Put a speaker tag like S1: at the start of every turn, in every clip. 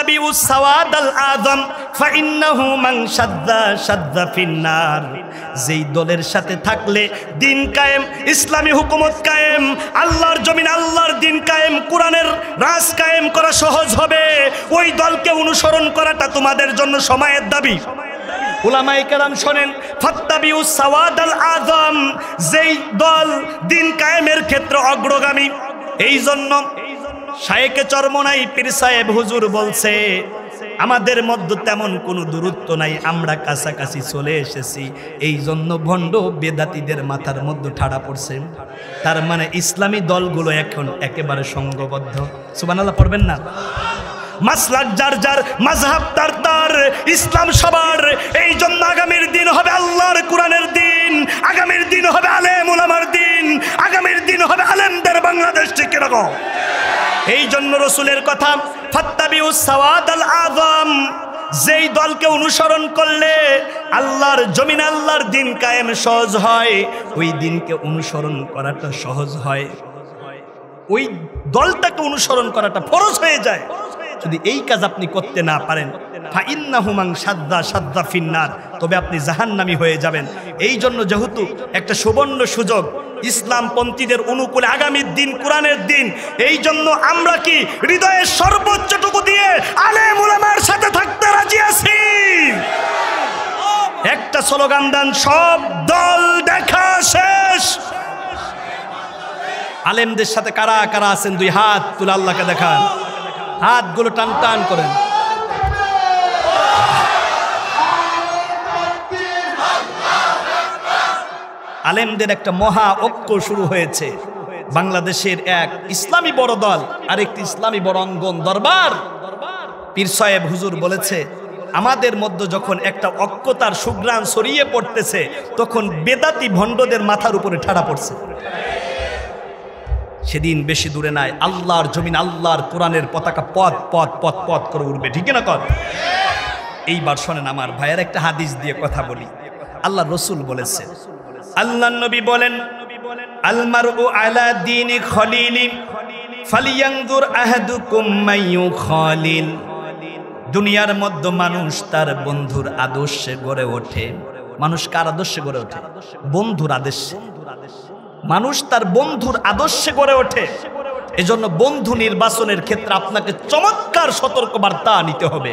S1: ফাত্তাবিউস সাওয়াদাল আযম ফাইন্নাহু মান শাদ্দা শাদ্দা ফিন্নার। যেই দলের সাথে থাকলে দিন কায়েম, ইসলামী হুকুমত কায়েম, আল্লাহর জমিন আল্লাহর দিন কায়েম, কোরআনের রাজ কায়েম করা সহজ হবে, ওই দলকে অনুসরণ করাটা তোমাদের জন্য সময়ের দাবি। উলামায়ে কেরাম শোনেন, ফাত্তাবিউস সাওয়াদাল আযম, যেই দল দিন কায়েমের ক্ষেত্রে অগ্রগামী। এই জন্য শায়েখে চরমনাই পীর সাহেব হুজুর বলছে, আমাদের মধ্যে তেমন কোনো দূরত্ব নাই, আমরা কাছাকাছি চলে এসেছি। এই জন্য ভণ্ড বেদাতীদের মাথার মধ্যে ঠাড়া পড়ছে। তার মানে ইসলামী দলগুলো এখন একেবারে সংঘবদ্ধ। সুবহানাল্লাহ পড়বেন না? মাসলাক যার যার, মাযহাব তার তার, ইসলাম সবার। এই জন্য আগামীর দিন হবে আল্লাহর কোরআনের দিন, আগামীর দিন হবে আলেম উলামার দিন, আগামীর দিন হবে আলেমদের বাংলাদেশ। ঠিক এরকম। এই জন্য রসুলের কথা, ফাত্তাবিউস সাওয়াদাল আযম, যেই দলকে অনুসরণ করলে আল্লাহর জমিন আল্লাহর দিন কায়েম সহজ হয়, ওই দিনকে অনুসরণ করাটা সহজ হয়, ওই দলটাকে অনুসরণ করাটা ফরজ হয়ে যায়। যদি এই কাজ আপনি করতে না পারেন, ফাইন্নাহু মান শাদ্দা শাদ্দা ফিন্নার, তবে আপনি জাহান্নামী হয়ে যাবেন। এই জন্য যেহেতু একটা সুবর্ণ সুযোগ ইসলামপন্থীদের অনুকূলে আগামীর দিন কোরআনের দিন, এই জন্য আমরা কি হৃদয়ের সর্বোচ্চটুকু দিয়ে আলেম উলামার সাথে থাকতে রাজি আছি? একটা স্লোগান দেন, সব দল দেখা শেষ। আলেমদের সাথে কারা কারা আছেন? দুই হাত তুলে আল্লাহকে দেখান, হাতগুলো টান টান করেন। আলেমদের একটা মহা ঐক্য শুরু হয়েছে। বাংলাদেশের এক ইসলামী বড় দল আর একটি ইসলামী বড় অঙ্গন দরবার, পীর সাহেব হুজুর বলেছে, আমাদের মধ্যে যখন একটা ঐক্যতার সুঘ্রাণ ছড়িয়ে পড়তেছে, তখন বেদাতি ভণ্ডদের মাথার উপরে ঠাড়া পড়ছে। সেদিন বেশি দূরে নাই, আল্লাহর জমিন আল্লাহর কোরআনের পতাকা পথ পথ পথ পথ করে উঠবে। ঠিক না কর? এইবার শোনেন আমার ভাইয়ের, একটা হাদিস দিয়ে কথা বলি। আল্লাহ রসুল বলেছে, আল্লাহ নবী বলেন, আল মারউ আলা দীনি খলিলি ফালিয়ানজুর আহাদুকুম মাইয়ু খলিল। দুনিয়ার মধ্যে মানুষ তার বন্ধুর আদর্শে গড়ে ওঠে। মানুষ কার আদর্শে গড়ে ওঠে? বন্ধুর আদর্শে। মানুষ তার বন্ধুর আদর্শে গড়ে ওঠে। এজন্য বন্ধু নির্বাচনের ক্ষেত্রে আপনাকে চমৎকার সতর্কবার্তা নিতে হবে।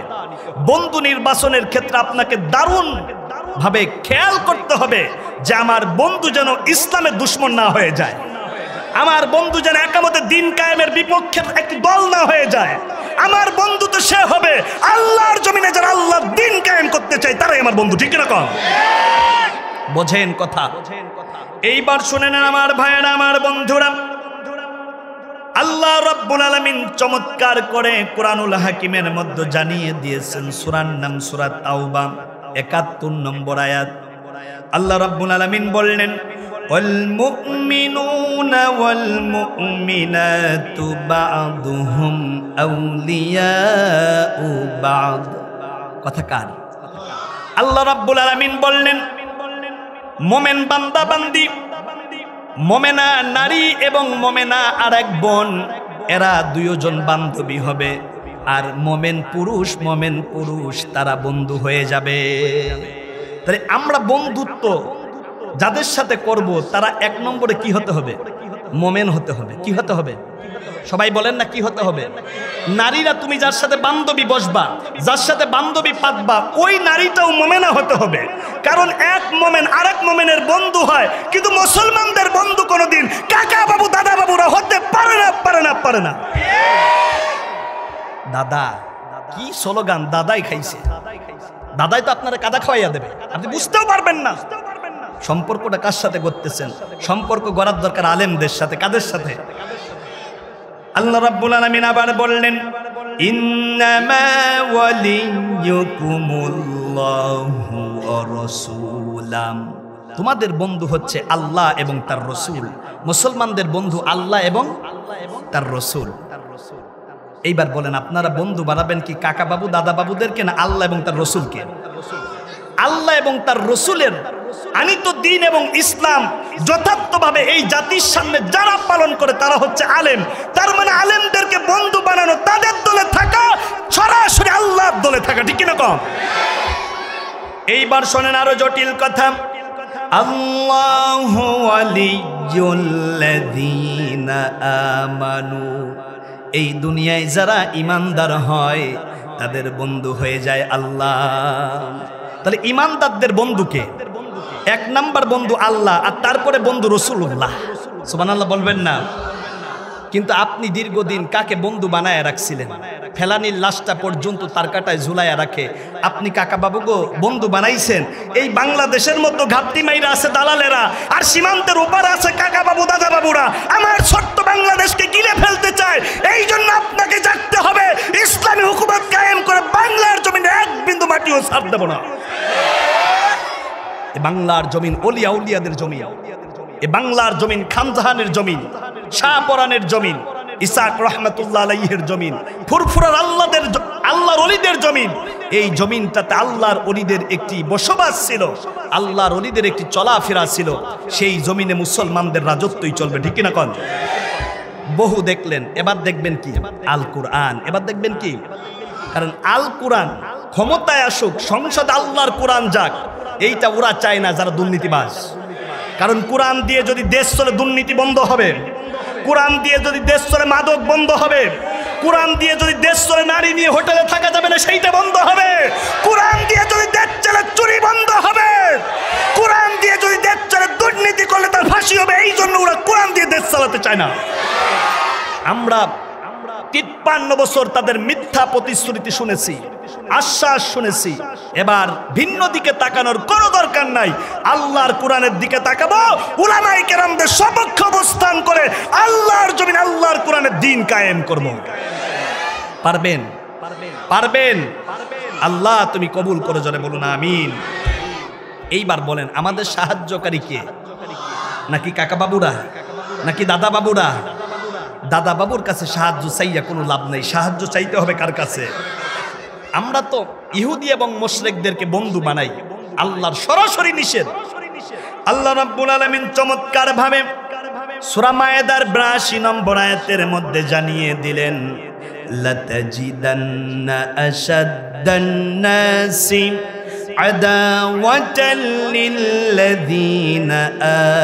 S1: বন্ধু নির্বাচনের ক্ষেত্রে আপনাকে দারুণ ভাবে খেয়াল করতে হবে যে আমার বন্ধু যেন ইসলামের দুশমন না হয়ে যায়, আমার বন্ধু যেন একামতে দিন কায়েমের বিপক্ষে একটি দল না হয়ে যায়। আমার বন্ধু তো সে হবে আল্লাহর জমিনে যারা আল্লাহর দিন কায়েম করতে চায়, তারাই আমার বন্ধু। ঠিক না কম? বোঝেন কথা? এইবার শুনে নেন আমার ভাইয়েরা, আমার বন্ধুরা, আল্লাহ রাব্বুল আলামিন চমৎকার করে কোরআনুল হাকিমের মধ্যে জানিয়ে দিয়েছেন। সূরার নাম সূরা তাওবা, ৭১ নম্বর আয়াত। আল্লাহ রাব্বুল আলামিন বললেন, ওয়াল মুমিনুনা ওয়াল মুমিনাতু বা'দুহুম আউলিয়াউ বা'দ। কথা কার? আল্লাহ রাব্বুল আলামিন বললেন, মোমেন বান্দা বান্দি, মোমেনা নারী এবং মোমেনা আর এক বোন, এরা দুইজন বান্ধবী হবে। আর মোমেন পুরুষ তারা বন্ধু হয়ে যাবে। তাহলে আমরা বন্ধুত্ব যাদের সাথে করব, তারা এক নম্বরে কি হতে হবে? মোমেন হতে হবে। কি হতে হবে? সবাই বলেন না, কি হতে হবে? নারীরা, তুমি যার সাথে বান্ধবী বসবা, যার সাথে বান্ধবী পাতবা, ওই নারীটাও মোমেনা হতে হবে। কারণ এক মোমেন আরেক মোমেনের বন্ধু হয়, কিন্তু মুসলমানদের বন্ধু কোনোদিন কাকা বাবু দাদা বাবুরা হতে পারে না, পারে না, পারে না। দাদা, কি স্লোগান! দাদাই খাইছে, দাদাই তো আপনারা কাদা খাওয়াইয়া দেবে, আপনি বুঝতেও পারবেন না। সম্পর্কটা কার সাথে করতেছেন? সম্পর্ক গড়ার দরকার আলেমদের সাথে। কাদের সাথে? আল্লাহ রাব্বুল আলামিন আবার বললেন, ইন্নামা ওয়ালিয়্যুকুমুল্লাহু ওয়া রাসূলুহু। তোমাদের বন্ধু হচ্ছে আল্লাহ এবং তার রাসূল। মুসলমানদের বন্ধু আল্লাহ এবং তার রাসূল। এইবার বলেন, আপনারা বন্ধু বানাবেন কি কাকা বাবু দাদা বাবুদেরকে, না আল্লাহ এবং তার রাসূলকে? আল্লাহ এবং তার রাসূলের আনিত দ্বীন এবং ইসলাম যথার্থভাবে এই জাতির সামনে যারা পালন করে, তারা হচ্ছে আলেম। তার মানে আলেমদেরকে বন্ধু বানানো, তাদের দলে থাকা, সরাসরি দলে থাকা, ঠিক কিনা কম? এইবার শোনেন আরো জটিল কথা। আল্লাহু ওয়ালিয়ুল্লাযীনা আমানু, এই দুনিয়ায় যারা ঈমানদার হয় তাদের বন্ধু হয়ে যায় আল্লাহ। তাহলে ঈমানদারদের বন্ধুকে এক নাম্বার বন্ধু আল্লাহ, আর তারপরে বন্ধু রাসূলুল্লাহ। সুবহানাল্লাহ বলবেন না? কিন্তু আপনি দীর্ঘদিন কাকে বন্ধু বানায় রাখছিলেন? ফেলানির লাশটা পর্যন্ত তার কাটায় ঝুলাইয়া রাখে আপনি কাকা বাবু গো বন্ধু বানাইছেন। এই বাংলাদেশের মধ্যে ঘাপটি মাইরা আছে দালালেরা, আর সীমান্তের ওপারে আছে কাকা বাবু দাদা বাবুরা। আমার ছোট্ট বাংলাদেশকে গিলে ফেলতে চায়। এই জন্য আপনাকে জাগতে হবে, ইসলামী হুকুমত কায়েম করে বাংলার জমিনে এক বিন্দু মাটিও ছাড় দেব না। এ বাংলার জমিন ওলিয়া উলিয়াদের জমিন, এ বাংলার জমিন খানজাহানের জমিন, শাহপরানের জমিন, ইসাক রহমতুল্লাহ আলাইহির জমিন, ফুরফুরার আল্লাহর ওলিদের জমিন। এই জমিনটাতে আল্লাহর ওলিদের একটি বসবাস ছিল, আল্লাহর ওলিদের একটি চলাফেরা ছিল। সেই জমিনে মুসলমানদের রাজত্বই চলবে, ঠিক কিনা কন? বহু দেখলেন, এবার দেখবেন কি? আল কোরআন। এবার দেখবেন কি? কারণ আল কোরআন ক্ষমতায় আসুক, সংসদ আল্লাহর কোরআন যাক, এইটা ওরা চায় না যারা দুর্নীতিবাজ। কারণ কোরআন দিয়ে যদি দেশ চলে দুর্নীতি বন্ধ হবে, কোরআন দিয়ে যদি দেশ চলে মাদক বন্ধ হবে, কোরআন দিয়ে যদি দেশ চলে নারী নিয়ে হোটেলে থাকা যাবে না সেইটা বন্ধ হবে, কোরআন দিয়ে যদি দেশ চলে চুরি বন্ধ হবে, কোরআন দিয়ে যদি দেশ চলে দুর্নীতি করলে তার ফাঁসি হবে। এই জন্য ওরা কোরআন দিয়ে দেশ চালাতে চায় না। আমরা 53 বছর তাদের মিথ্যা প্রতিশ্রুতি শুনেছি, আশ্বাস শুনেছি। এবার ভিন্ন দিকে তাকানোর কোনো দরকার নাই, আল্লাহর কোরআনের দিকে তাকাবো। উলামায়ে কেরামদের সপক্ষে অবস্থান করে আল্লাহর জমিন আল্লাহর কোরআনের দিন কায়েম করব। পারবেন? পারবেন? আল্লাহ তুমি কবুল করে জোরে বলুন আমিন। এইবার বলেন, আমাদের সাহায্যকারী কে? নাকি কাকা বাবুরা, নাকি দাদা বাবুরা? দাদা বাবুর কাছে সাহায্য চাইয়া কোনো লাভ নেই, সাহায্য চাইতে হবে কার কাছে? আমরা তো ইহুদি এবং মুশরিকদেরকে বন্ধু বানাই, আল্লাহর সরাসরি নিষেধ। আল্লাহ রাব্বুল আলামিন চমৎকার ভাবে সূরা মায়েদার 82 নম্বর আয়াতের মধ্যে জানিয়ে দিলেন, লাতাজিদান্না আশাদ্দান নাসি আদাওয়াতাল লিল্লাযীনা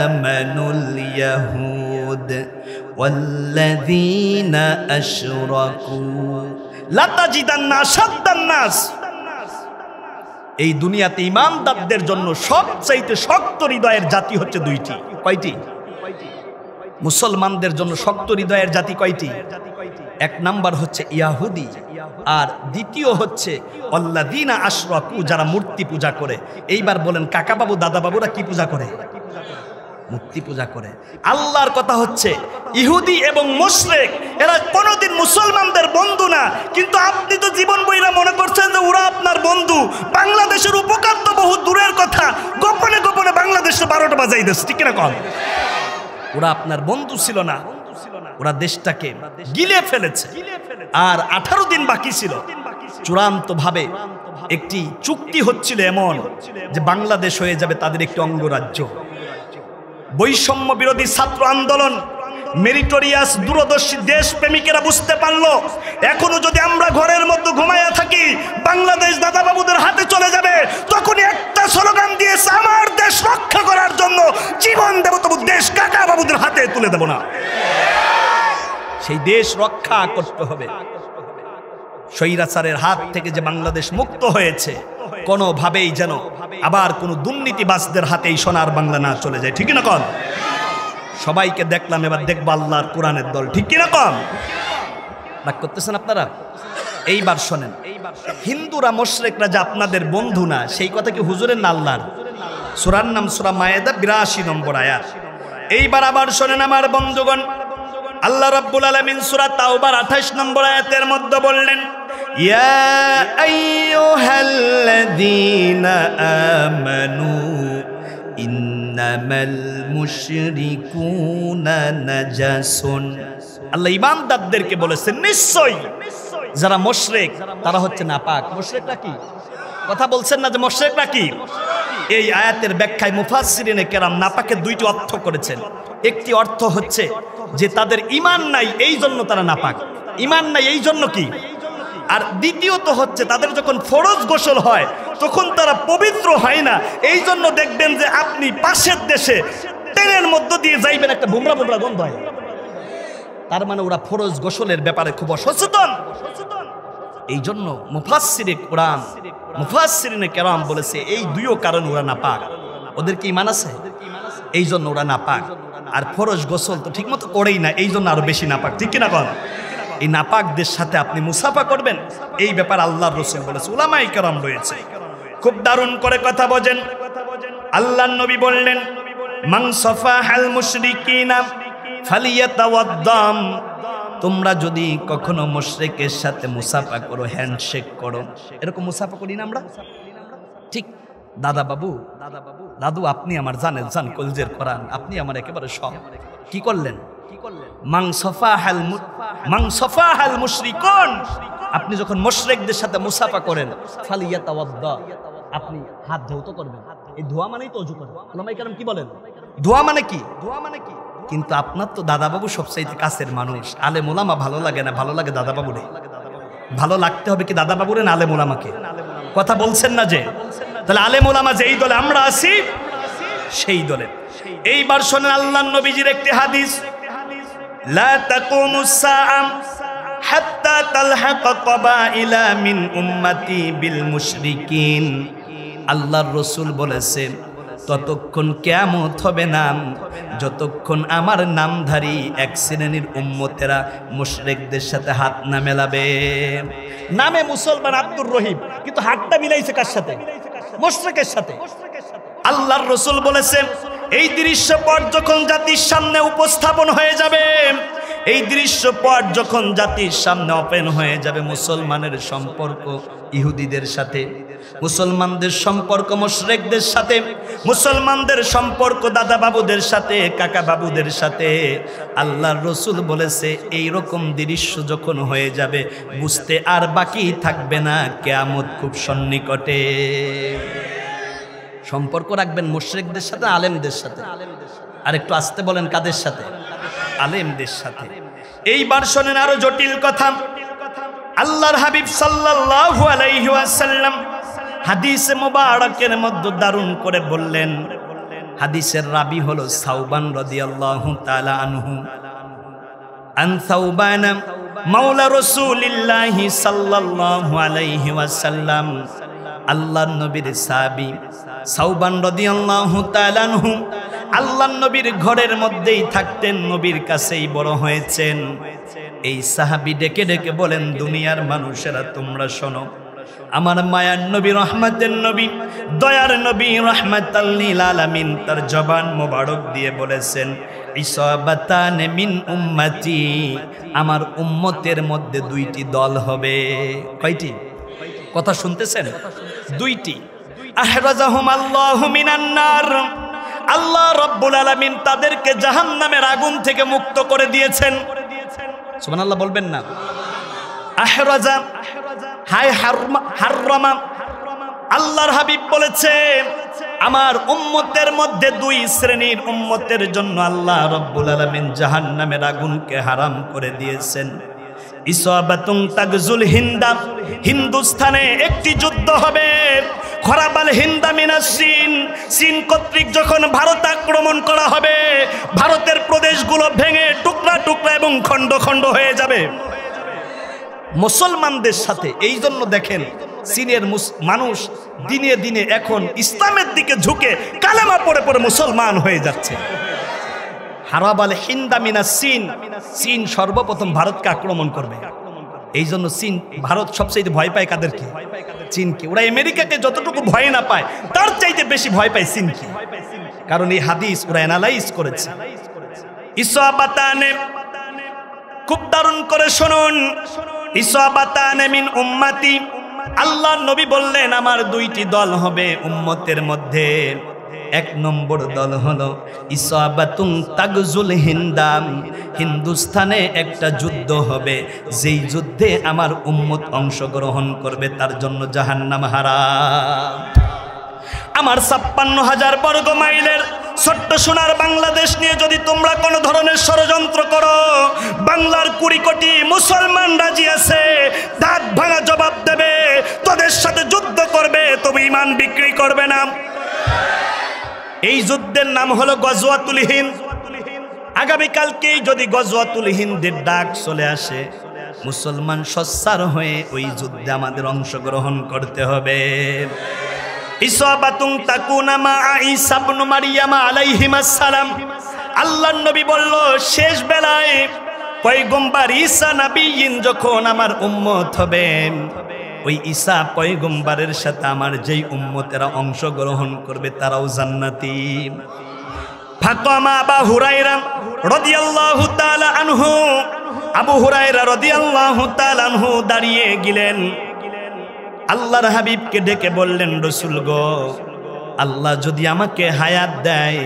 S1: আমানুল ইয়াহুদ ওয়াল্লাযীনা আশরাকু লাতাজিদান্না আশাদ্দান নাস। এই দুনিয়াতে ঈমানদারদের জন্য সবচাইতে শক্ত হৃদয়ের জাতি হচ্ছে দুইটি। কয়টি? মুসলমানদের জন্য শক্ত হৃদয়ের জাতি কয়টি? এক নাম্বার হচ্ছে ইয়াহুদি, আর দ্বিতীয় হচ্ছে আল্লাযীনা আশরাকু, যারা মূর্তি পূজা করে। এইবার বলেন কাকা বাবু দাদা বাবুরা কি পূজা করে? মূর্তি পূজা করে। আল্লাহর কথা হচ্ছে ইহুদি এবং মুশরিক এরা কোনোদিন মুসলমানদের বন্ধু না, কিন্তু আপনি তো জীবন বইরা মনে করছেন যে ওরা আপনার বন্ধু। বাংলাদেশের উপকার তো বহু দূরের কথা, গোপনে গোপনে বাংলাদেশে 12টা বাজাই দিচ্ছে, ঠিক না কম? ওরা আপনার বন্ধু ছিল না, ওরা দেশটাকে গিলে ফেলেছে। আর 18 দিন বাকি ছিল, চূড়ান্ত ভাবে একটি চুক্তি হচ্ছিল এমন যে বাংলাদেশ হয়ে যাবে তাদের একটি অঙ্গরাজ্য। বৈষম্য বিরোধী ছাত্র আন্দোলন, মেরিটোরিয়াস দূরদর্শী দেশপ্রেমিকেরা বুঝতে পারলো এখনো যদি আমরা ঘরের মধ্যে ঘুমাইয়া থাকি বাংলাদেশ দাদা বাবুদের হাতে চলে যাবে। তখনই একটা স্লোগান দিয়েছে, আমার দেশ রক্ষা করার জন্য জীবন দেব, তবু দেশ কাকা বাবুদের হাতে তুলে দেব না। সেই দেশ রক্ষা করতে হবে। স্বৈরাচারের হাত থেকে যে বাংলাদেশ মুক্ত হয়েছে, কোনোভাবেই যেন আবার কোনো দুর্নীতিবাজদের হাতেই সোনার বাংলা না চলে যায়, ঠিক না কম? সবাইকে দেখলাম, এবার দেখবো আল্লাহর কোরআনের দল, ঠিক কিনা কম? রাগ করতেছেন আপনারা? এইবার শোনেন, হিন্দুরা মুশরিকরা যে আপনাদের বন্ধু না, সেই কথা কি হুজুরের না আল্লাহর? সূরার নাম সূরা মায়েদা 82 নম্বর আয়াত। এইবার আবার শোনেন আমার বন্ধুগণ, আল্লাহ রাব্বুল আলামিন সূরা তাওবার 28 নম্বর আয়াতের মধ্যে বললেন, ইয়া আইয়ুহাল্লাযীনা আমানু ইন্নামাল মুশরিকুনা নাজাসুন। আল্লাহ ঈমানদারদেরকে বলেছেন নিশ্চয়ই যারা মুশরিক তারা হচ্ছে নাপাক। মুশরিকরা কি? কথা বলছেন না যে মুশরিকরা কি? এই আয়াতের ব্যাখ্যায় মুফাসসিরিনে কেরাম নাপাকের দুইটি অর্থ করেছেন। একটি অর্থ হচ্ছে যে তাদের ঈমান নাই, এই জন্য তারা নাপাক। ঈমান নাই এই জন্য কি? আর দ্বিতীয়ত হচ্ছে তাদের যখন ফরজ গোসল হয় তখন তারা পবিত্র হয় না। এই জন্য দেখবেন যে আপনি পাশের দেশে ট্রেনের মধ্য দিয়ে যাইবেন, একটা বুমরা বুমরা গন্ধ হয়। তার মানে ওরা ফরজ গোসলের ব্যাপারে খুব অসচেতন। এই জন্য মুফাসসিরে কোরআন, মুফাসসিরিনে কেরাম বলেছে এই দুইও কারণ ওরা নাপাক। ওদের কি ঈমান আছে? এই জন্য ওরা নাপাক। আর ফরজ গোসল তো ঠিক মতো করেই না, এই জন্য আরো বেশি নাপাক। ঠিক কিনা বল? এই নাপাকদের সাথে আপনি মুসাফা করবেন, এই ব্যাপার আল্লাহর রাসূল বলেছে, উলামায়ে কেরাম রয়েছে। খুব দারুণ করে কথা বোঝেন। আল্লাহর নবী বললেন, মান সাফাহাল মুশরিকিনা ফালিয়াতাওয়াদ্দাম। তোমরা যদি কখনো মুশরিকের সাথে মুসাফা করো, হ্যান্ডশেক করো, এরকম মুসাফা করি না আমরা? ঠিক দাদা বাবু, দাদু আপনি আমার জানেন, জান কলজের কোরআন, আপনি আমার একেবারে সব। কি করলেন? মান সাফাহাল মুশরিকুন। আপনি যখন মুশরিকদের সাথে মুসাফা করেন, ফালিয়াতাওয়াদ্দা, আপনি হাত ধৌত করবেন। এই ধোয়া মানেই তো ওযু করা। উলামায়ে কেরাম কি বলেন? ধোয়া মানে কি? কিন্তু আপনার তো দাদাবাবু সবচাইতে কাছের মানুষ। আলেম ওলামা ভালো লাগে না, ভালো লাগে দাদাবাবু রে। ভালো লাগতে হবে কি দাদাবাবু রে না আলেম ওলামাকে? কথা বলছেন না যে? তাহলে আলেম ওলামা যেই দলে আমরা আছি সেই দলে। এইবার শোনেন আল্লাহর নবীজির একটি হাদিস, লা তাকুমুস সাআ হাত্তা তালহাকা কাবাইলা মিন উম্মতি বিল মুশরিকিন। আল্লাহর রাসূল বলেছেন, ততক্ষণ কিয়ামত হবে না যতক্ষণ আমার নামধারী এক শ্রেণীর উম্মতেরা মুশরিকদের সাথে হাত না মেলাবে। নামে মুসলমান আব্দুর রহিম, কিন্তু হাতটা মিলাইছে কার সাথে? মুশরিকের সাথে। আল্লাহর রাসূল বলেছেন, এই দৃশ্যপট যখন জাতির সামনে উপস্থাপন হয়ে যাবে, এই দৃশ্যপট যখন জাতির সামনে ওপেন হয়ে যাবে, মুসলমানের সম্পর্ক ইহুদিদের সাথে, মুসলমানদের সম্পর্ক মুশরিকদের সাথে, মুসলমানদের সম্পর্ক দাদা বাবুদের সাথে, কাকা বাবুদের সাথে, আল্লাহর রাসূল বলেছে এই রকম দৃশ্য যখন হয়ে যাবে, বুঝতে আর বাকি থাকবে না কিয়ামত খুব সন্নিকটে। সম্পর্ক রাখবেন মুশরিকদের সাথে, আলেমদের সাথে। আর একটু আসতে বলেন, কাদের সাথে? আলেমদের সাথে। এইবার শোনেন আরো জটিল কথা। আল্লাহর হাবিব সাল্লাল্লাহু আলাইহি ওয়াসাল্লাম হাদিসে মুবারাকের মধ্যে দারুণ করে বললেন, হাদিসের রাবি হলো সাওবান রাদিয়াল্লাহু তাআলা আনহু। আন সাওবান মাওলা রাসূলিল্লাহি সাল্লাল্লাহু আলাইহি ওয়াসাল্লাম, আল্লাহর নবীর সাহাবী সাওবান রাদিয়াল্লাহু তাআলা আনহু আল্লাহর নবীর ঘরের মধ্যেই থাকতেন, নবীর কাছেই বড় হয়েছেন। এই সাহাবী ডেকে ডেকে বলেন, দুনিয়ার মানুষেরা তোমরা শোনো, আমার মায়ার নবী, রহমতের নবী, দয়ার নবী, রাহমাতাল লিল আলামিন তার জবান মোবারক দিয়ে বলেছেন, ইসাবাতান মিন উম্মতি, আমার উম্মতের মধ্যে দুইটি দল হবে। কয়টি? কথা শুনতেছেন? দুইটি। আহরাজাহুম আল্লাহু মিনান নার, আল্লাহ রাব্বুল আলামিন তাদেরকে জাহান্নামের আগুন থেকে মুক্ত করে দিয়েছেন। সুবহানাল্লাহ বলবেন না? আহরাজা হাই হাররামা, আল্লাহর হাবিব বলেছে আমার উম্মতের মধ্যে দুই শ্রেণীর উম্মতের জন্য আল্লাহ রাব্বুল আলামিন জাহান্নামের আগুনকে হারাম করে দিয়েছেন। ইসাবাতুন তাগজুল হিন্দা, হিন্দুস্তানে একটি যুদ্ধ হবে। খরাবাল হিন্দা মিনাস চীন, চীন কর্তৃক যখন ভারত আক্রমণ করা হবে, ভারতের প্রদেশগুলো ভেঙে টুকরা টুকরা এবং খণ্ড খণ্ড হয়ে যাবে মুসলমানদের সাথে। এই জন্য দেখেন চীনের মানুষ দিনে দিনে এখন ইসলামের দিকে ঝুঁকে কালেমা পড়ে পড়ে মুসলমান হয়ে যাচ্ছে। হারাবাল হিন্দা মিনাস চীন, চীন সর্বপ্রথম ভারতকে আক্রমণ করবে। এই জন্য চীন, ভারত সবচেয়ে ভয় পায় কাদেরকে? চীনকে। ওরা আমেরিকাকে যতটুকু ভয় না পায় তার চাইতে বেশি ভয় পায় চীনকে, কারণ এই হাদিস ওরা অ্যানালাইজ করেছে। ইসাবাতানে, খুব দারুণ করে শুনুন, ইসাবাতানে মিন উম্মতি, আল্লাহর নবী বললেন আমার দুইটি দল হবে উম্মতের মধ্যে। এক নম্বর দল হলো ইসাবাতুন তাগজুল হিন্দাম, হিন্দুস্তানে একটা যুদ্ধ হবে, যেই যুদ্ধে আমার উম্মত অংশগ্রহণ করবে, তার জন্য জাহান্নাম হারাম। আমার ৫৬,০০০ বর্গ মাইলের ছোট্ট সোনার বাংলাদেশ নিয়ে যদি তোমরা কোনো ধরনের ষড়যন্ত্র করো, বাংলার 20 কোটি মুসলমান রাজি আছে, দাঁত ভাঙা জবাব দেবে, তোদের সাথে যুদ্ধ করবে, তবে ঈমান বিক্রি করবে না। এই যুদ্ধের নাম হলো গজওয়াতুল হিন্দ। আগামীকালকেই যদি গজওয়াতুল হিন্দের ডাক চলে আসে, মুসলমান সোচ্চার হয়ে ওই যুদ্ধে আমাদের অংশগ্রহণ করতে হবে। ইসাবাতুন তাকুনা মা ঈসা ইবনে মারইয়াম আলাইহিস সালাম। আল্লাহর নবী বলল, শেষ বেলায় পয়গম্বর ঈসা নবীন যখন আমার উম্মত হবেন, ওই ঈসা পয়গম্বরের সাথে আমার যেই উম্মতেরা অংশগ্রহণ করবে তারাও জান্নাতি। ফাকামা আবু হুরায়রা রাদিয়াল্লাহু তাআলা আনহু, আবু হুরায়রা রাদিয়াল্লাহু তাআলা আনহু দাঁড়িয়ে গেলেন, আল্লাহর হাবিবকে ডেকে বললেন, রাসূল গো, আল্লাহ যদি আমাকে হায়াত দেয়,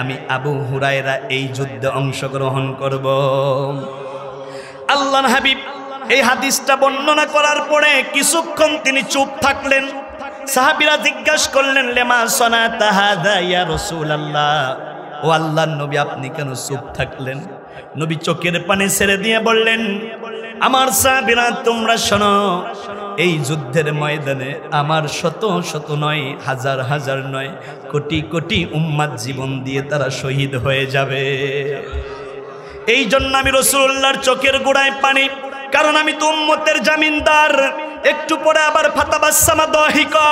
S1: আমি আবু হুরায়রা এই যুদ্ধে অংশগ্রহণ করব। আল্লাহর হাবিব এই হাদিসটা বর্ণনা করার পরে কিছুক্ষণ তিনি চুপ থাকলেন। সাহাবীরা জিজ্ঞাসা করলেন, লেমা সানাতা হাযা ইয়া রাসূলুল্লাহ, ও আল্লাহর নবী আপনি কেন চুপ থাকলেন? নবী চোখের পানি ছেড়ে দিয়ে বললেন, আমার সাহাবীরা তোমরা শোনো, এই যুদ্ধের ময়দানে আমার শত শত নয়, হাজার হাজার নয়, কোটি কোটি উম্মত জীবন দিয়ে তারা শহীদ হয়ে যাবে। এই জন্য আমি রাসূলুল্লাহর চোখের গোড়ায় পানি, কারণ আমি তো উম্মতের জামিনদার। একটু পরে আবার ফাতাবাসসামা দাহিকা,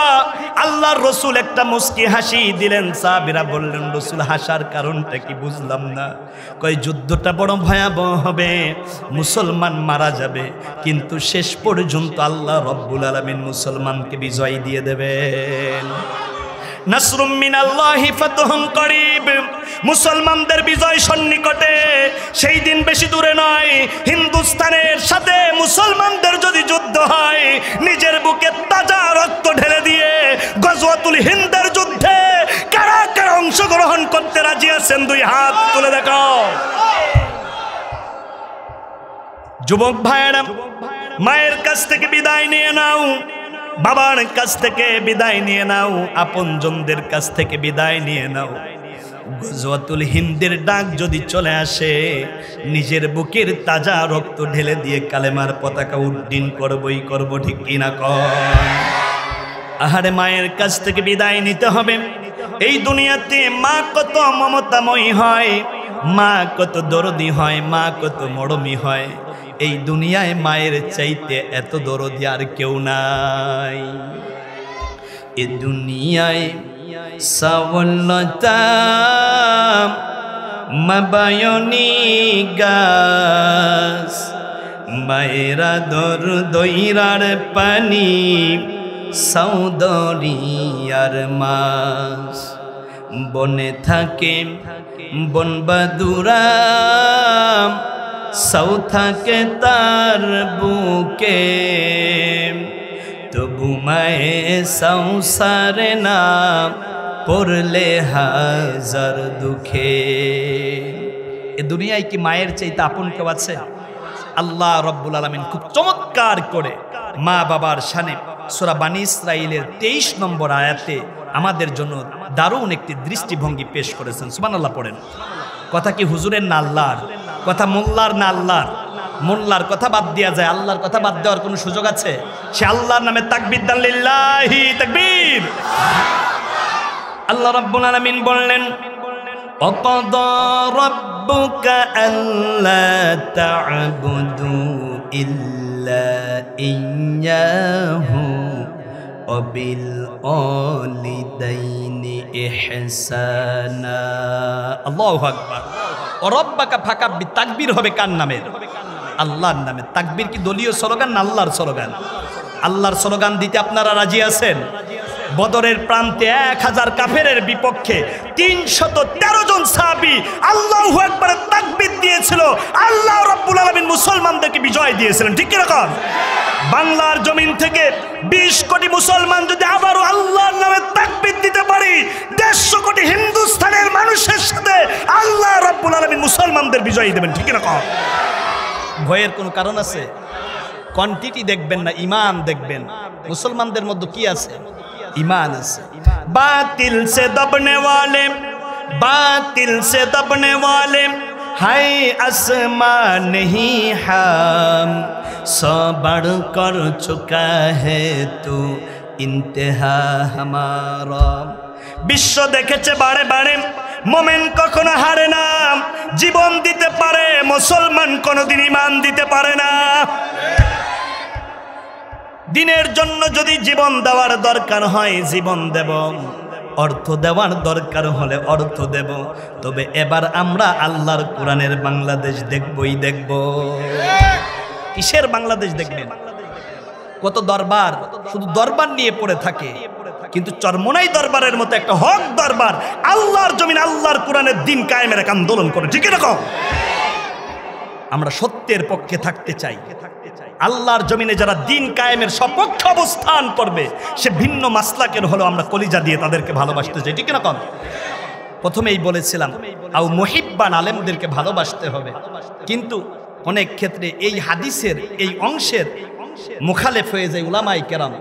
S1: আল্লাহর রাসূল একটা মুস্কি হাসি দিলেন। সাহাবীরা বললেন, রাসূল হাসার কারণটা কি? বুঝলাম না। কয় যুদ্ধটা বড় ভয়াবহ হবে, মুসলমান মারা যাবে, কিন্তু শেষ পর্যন্ত আল্লাহ রব্বুল আলামিন মুসলমানকে বিজয় দিয়ে দেবেন। নাসরুম মিনাল্লাহি ফাতহুন করিব, মুসলমানদের বিজয় সন্নিকটে। সেই দিন বেশি দূরে নয়, হিন্দুস্তানের সাথে মুসলমানদের যদি যুদ্ধ হয়, নিজের বুকে তাজা রক্ত ঢেলে দিয়ে গজওয়াতুল হিন্দের যুদ্ধে কারা কারা অংশগ্রহণ করতে রাজি আছেন? 2 হাত তুলে দেখাও। যুবক ভাইয়েরা, মায়ের কাছ থেকে বিদায় নিয়ে নাও, বাবার কাছ থেকে বিদায় নিয়ে নাও, আপনজনদের কাছ থেকে বিদায় নিয়ে নাও। গজওয়াতুল হিন্দের ডাক যদি চলে আসে, নিজের বুকের তাজা রক্ত ঢেলে দিয়ে কালেমার পতাকা উড্ডীন করবই করব, ঠিক কিনা কর? আহারে, মায়ের কাছ থেকে বিদায় নিতে হবে। এই দুনিয়াতে মা কত মমতাময়ী হয়, মা কত দরদি হয়, মা কত মরমী হয়। এই দুনিয়ায় মায়ের চাইতে এত দরদি আর কেউ নাই। এ দুনিয়ায় সাওয়াল্লাতা মাবায়নি গাছ, মায়েরা দর দইরার পানি, সাউদরিয়ার মাছ। বনে থাকে বনবাদুরা, সাউ থাকে তার বুকে, তবু মায়ে সাউ সারে না, পড়লে হাজার দুঃখে। এ দুনিয়ায় কি মায়ের চাইতে আপন কেউ আছে? আল্লাহ রব্বুল আলামিন খুব চমৎকার করে মা বাবার শানে সূরা বানী ইসরাঈলের 23 নম্বর আয়াতে আমাদের জন্য দারুণ একটি দৃষ্টিভঙ্গি পেশ করেছেন। সুবহানাল্লাহ পড়েন। কথা কি হুজুরের না আল্লাহর? কথা মোল্লার না আল্লাহর? মোল্লার কথা বাদ দেওয়া যায়, আল্লাহর কথা বাদ দেওয়ার কোনো সুযোগ আছে? সে আল্লাহর নামে তাকবীর দান, লিল্লাহি তাকবীর। আল্লাহ রাব্বুল আলামিন বললেন, ওয়াকাদা রাব্বুকা আল্লা তা'বুদু ইল্লা ইয়্যাহু ওয়া বিল ওয়ালিদাইনি ইহসানা। আল্লাহু আকবার। ও রব্বাকা ফাকাব্বির, তাকবীর হবে কার নামে? আল্লাহর নামে। তাকবীর কি দলীয় স্লোগান না আল্লাহর স্লোগান? আল্লাহর স্লোগান দিতে আপনারা রাজি আছেন? বদরের প্রান্তে 1000 কাফেরের বিপক্ষে 313 জন সাহাবী আল্লাহু আকবারের তাকবীর দিয়েছিল। আল্লাহ রাব্বুল আলামিন মুসলমানদেরকে বিজয় দিয়েছিলেন, ঠিক এরকম। বাংলার জমিন থেকে 20 কোটি মুসলমান যদি আবারও আল্লাহর নামে তাকবীর দিতে পারি, 150 কোটি হিন্দুস্তানের মানুষের সাথে আল্লাহ রাব্বুল আলামিন মুসলমানদের বিজয় দেবেন, ঠিক এরকম। ভয়ের কোনো কারণ আছে? কোয়ান্টিটি দেখবেন না, ঈমান দেখবেন। মুসলমানদের মধ্যে কি আছে? ईमान से। बातिल से दबने वाले बातिल से दबने वाले हाय आसमां नहीं हम सौ बढ़ कर चुका है तू इंतहा हमारा। বিশ্ব দেখেছে বারে বারে মোমেন কখনো হারে না, জীবন দিতে পারে মুসলমান কোনোদিন ঈমান দিতে পারে না। দিনের জন্য যদি জীবন দেওয়ার দরকার হয় জীবন দেব, অর্থ দেওয়ার দরকার হলে অর্থ দেব, তবে এবার আমরা আল্লাহর কোরআনের বাংলাদেশ দেখবই দেখব। কিসের বাংলাদেশ দেখবেন? কত দরবার শুধু দরবার নিয়ে পড়ে থাকে, কিন্তু চরমোনাই দরবারের মতো একটা হক দরবার আল্লাহর জমিন আল্লাহর কোরআনের দিন কায়েমের এক আন্দোলন করে, ঠিক এরকম আমরা সত্যের পক্ষে থাকতে চাই। আল্লাহর জমিনে যারা দিন কায়েমের সপক্ষে অবস্থান করবে সে ভিন্ন মাসলাকের হলো আমরা কলিজা দিয়ে তাদেরকে ভালোবাসতে চাই, ঠিক এরকম। প্রথমেই বলেছিলাম আও মুহিব্বান, আলেমদেরকে ভালোবাসতে হবে, কিন্তু অনেক ক্ষেত্রে এই হাদিসের এই অংশের মুখালেফ হয়ে যায় উলামায়ে কেরাম।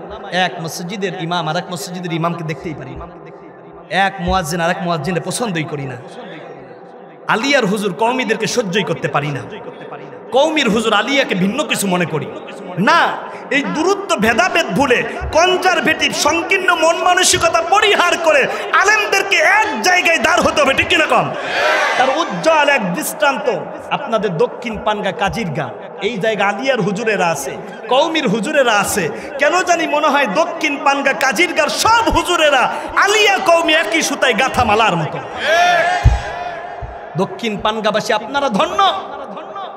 S1: এক মসজিদের ইমাম আর এক মসজিদের ইমামকে দেখতেই পারি না, এক মুয়াজ্জিন আর এক মুয়াজ্জিনের পছন্দই করি না, আলিয়ার হুজুর কওমিদেরকে সহ্যই করতে পারি না, কওমির হুজুর আলিয়াকে ভিন্ন কিছু মনে করি না। এই দূরত্ব ভেদাভেদ ভুলে কনজারভেটিভ সংকীর্ণ মন মানসিকতা পরিহার করে আলেমদেরকে এক জায়গায় দাঁড় হতে হবে, ঠিক কিনা কম। তার উজ্জ্বল এক দৃষ্টান্ত আপনাদের দক্ষিণ পানগা কাজিরগা, এই জায়গা আলিয়ার হুজুরেরা আছে, কওমির হুজুরেরা আছে। কেন জানি মনে হয় দক্ষিণ পানগা কাজিরগার সব হুজুরেরা আলিয়া কওমি একই সুতায় গাথা মালার মতো। দক্ষিণ পানগাবাসী আপনারা ধন্য,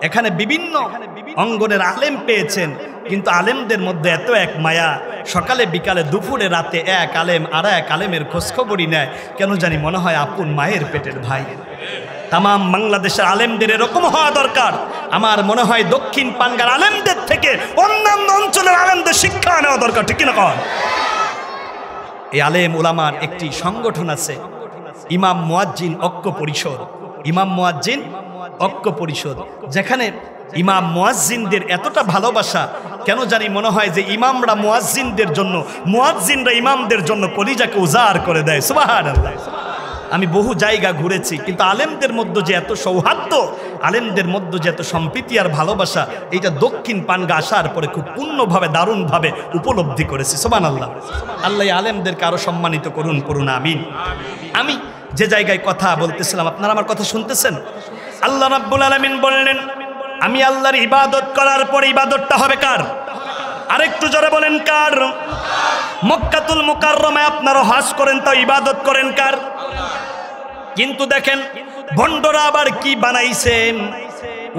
S1: এখানে বিভিন্ন অঙ্গনের আলেম পেয়েছেন, কিন্তু আলেমদের মধ্যে এত এক মায়া, সকালে বিকালে দুপুরে রাতে এক আলেম আর এক আলেমের খোঁজখবরই নেয়। কেন জানি মনে হয় আপন মায়ের পেটের ভাই। তামাম বাংলাদেশের আলেমদের এরকম হওয়া দরকার। আমার মনে হয় দক্ষিণ পানগার আলেমদের থেকে অন্যান্য অঞ্চলের আলেমদের শিক্ষা নেওয়া দরকার, ঠিক কিনা কন। এই আলেম উলামার একটি সংগঠন আছে, ইমাম মুয়াজ্জিন ঐক্য পরিষদ। ইমাম মুয়াজ্জিন ঐক্য পরিষদ, যেখানে ইমাম মুয়াজ্জিনদের এতটা ভালোবাসা, কেন জানি মনে হয় যে ইমামরা মুয়াজ্জিনদের জন্য, মুয়াজ্জিনরা ইমামদের জন্য কলিজাকে উজাড় করে দেয়। সুবহানাল্লাহ। আমি বহু জায়গা ঘুরেছি, কিন্তু আলেমদের মধ্যে যে এত সৌহার্দ্য, আলেমদের মধ্যে যে এত সম্প্রীতি আর ভালোবাসা, এটা দক্ষিণ পানগা আসার পরে খুব পূর্ণভাবে দারুণভাবে উপলব্ধি করেছি। সুবহানাল্লাহ। আল্লাহ আলেমদেরকে আরো সম্মানিত করুন, করুন আমিন। আমি যে জায়গায় কথা বলতেছিলাম, আপনারা আমার কথা শুনতেছেন? আল্লাহ রাব্বুল আলামিন বললেন আমি আল্লাহর ইবাদত করার পর ইবাদতটা হবে কার? আরেকটু জোরে বলেন কার? মক্কাতুল মুকাররমায় আপনারা হজ করেন তো ইবাদত করেন কার? কিন্তু দেখেন ভণ্ডরা আবার কি বানাইছে,